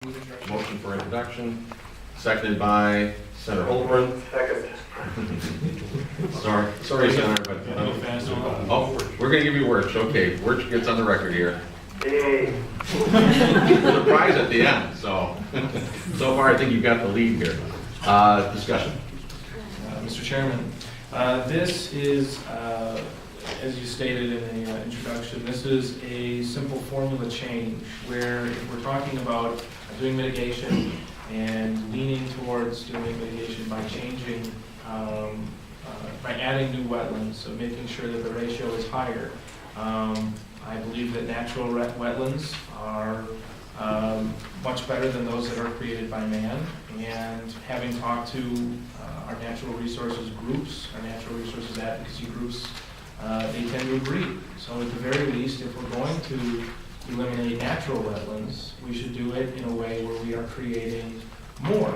Motion for introduction, seconded by Senator Holbrook. Second. Sorry, Senator, but, oh, we're gonna give you Wirch, okay, Wirch gets on the record here. Yay. There's a prize at the end, so, so far I think you've got the lead here. Discussion. Mr. Chairman, this is, as you stated in the introduction, this is a simple formula change where if we're talking about doing mitigation and leaning towards doing mitigation by changing, by adding new wetlands, so making sure that the ratio is higher. I believe that natural wetlands are much better than those that are created by man. And having talked to our natural resources groups, our natural resources advocacy groups, they tend to agree. So at the very least, if we're going to eliminate natural wetlands, we should do it in a way where we are creating more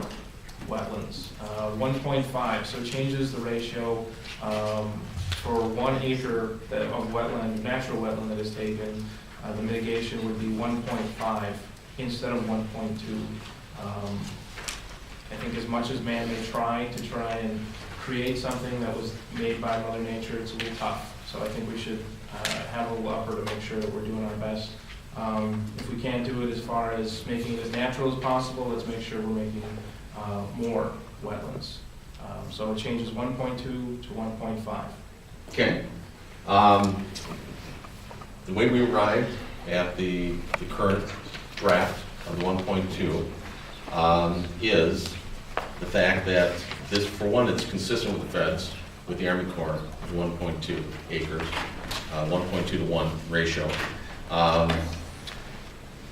wetlands. 1.5, so it changes the ratio for 1 acre of wetland, natural wetland that is taken, the mitigation would be 1.5 instead of 1.2. I think as much as man may try and create something that was made by Mother Nature, it's a little tough. So I think we should have a little upper to make sure that we're doing our best. If we can't do it as far as making it as natural as possible, let's make sure we're making more wetlands. So it changes 1.2 to 1.5. Okay. The way we arrived at the current draft of the 1.2 is the fact that this, for one, it's consistent with the feds, with the Army Corps, of 1.2 acres, 1.2 to 1 ratio.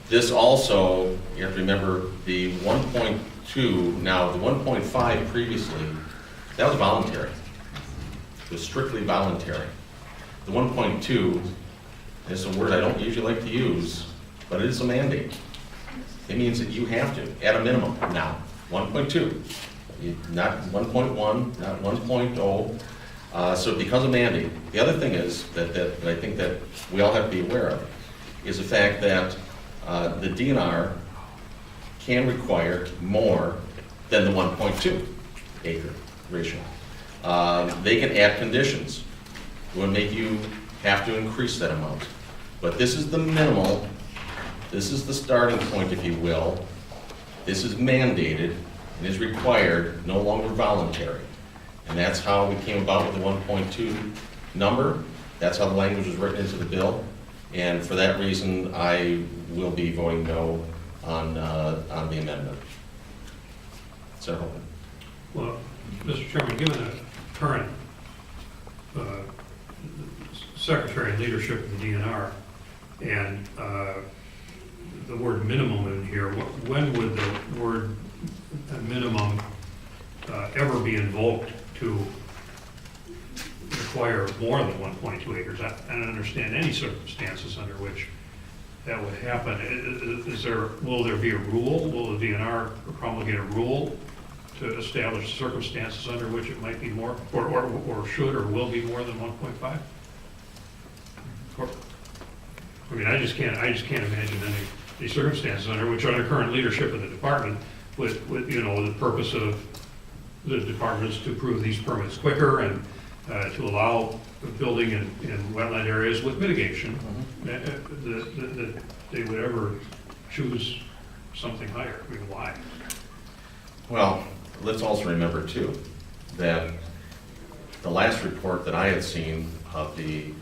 This also, you have to remember, the 1.2, now the 1.5 previously, that was voluntary. It was strictly voluntary. The 1.2 is a word I don't usually like to use, but it is a mandate. It means that you have to, at a minimum now, 1.2, not 1.1, not 1.0. So it becomes a mandate. The other thing is that I think that we all have to be aware of is the fact that the DNR can require more than the 1.2 acre ratio. They can add conditions. It would make you have to increase that amount. But this is the minimal. This is the starting point, if you will. This is mandated and is required, no longer voluntary. And that's how we came about with the 1.2 number. That's how the language was written into the bill. And for that reason, I will be voting no on the amendment. Senator Holman. Well, Mr. Chairman, given the current secretary and leadership of the DNR and the word minimum in here, when would the word minimum ever be invoked to require more than 1.2 acres? I don't understand any circumstances under which that would happen. Will there be a rule? Will the DNR promulgate a rule to establish circumstances under which it might be more, or should or will be more than 1.5? I mean, I just can't imagine any circumstances under which, under current leadership of the department, with the purpose of the department is to approve these permits quicker and to allow building in wetland areas with mitigation, that they would ever choose something higher. I mean, why? Well, let's also remember too that the last report that I had seen of the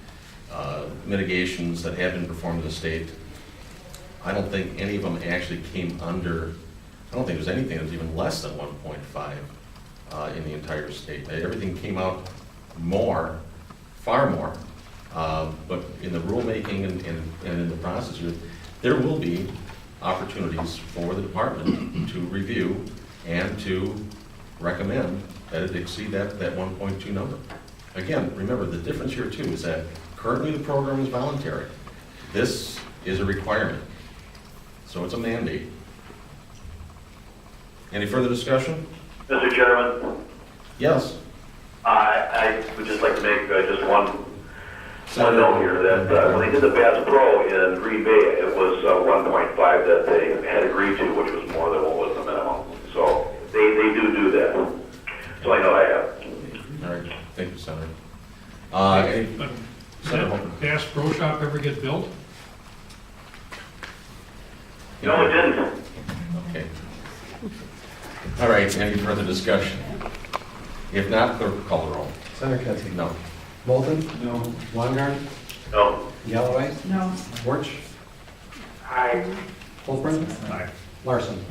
mitigations that have been performed in the state, I don't think any of them actually came under, I don't think there's anything that was even less than 1.5 in the entire state. Everything came out more, far more, but in the rulemaking and in the process, there will be opportunities for the department to review and to recommend that it exceed that 1.2 number. Again, remember the difference here too is that currently the program is voluntary. This is a requirement, so it's a mandate. Any further discussion? Mr. Chairman, Yes. I would just like to make just one one note here, that when they did the Bass Pro in Green Bay, it was 1.5 that they had agreed to, which was more than what was the minimum. So they do that. So I know I have. All right, thank you, Senator. Any- But Senator Did Holman. Bass Pro Shop ever get built? No, it didn't. Okay. All right, any further discussion? If not, clerk will call the roll. Senator Ketzke. No. Moulton. No. Weingart. No. Galloway. No. Warch. Aye. Holbrook. Aye. Larson.